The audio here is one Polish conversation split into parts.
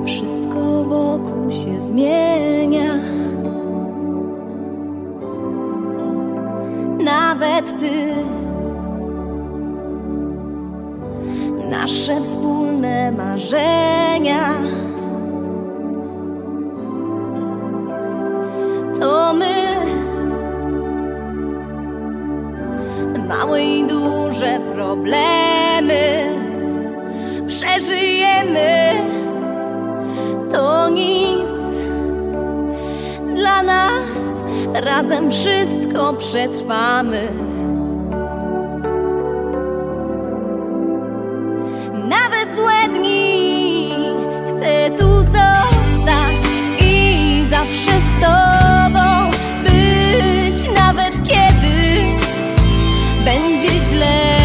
Wszystko wokół się zmienia, nawet ty. Nasze wspólne marzenia to my. Małe i duże problemy przeżyjemy. To nic dla nas, razem wszystko przetrwamy. Nawet złe dni chcę tu zostać i zawsze z tobą być, nawet kiedy będzie źle.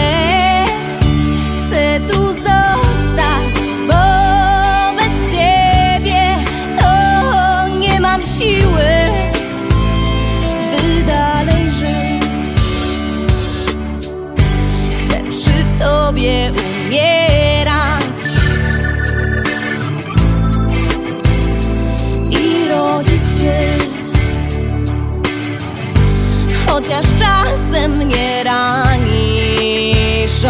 Chcę tu zostać, bo bez ciebie to nie mam siły, by dalej żyć. Chcę przy tobie umierać i rodzić się, chociaż czasem mnie ranisz.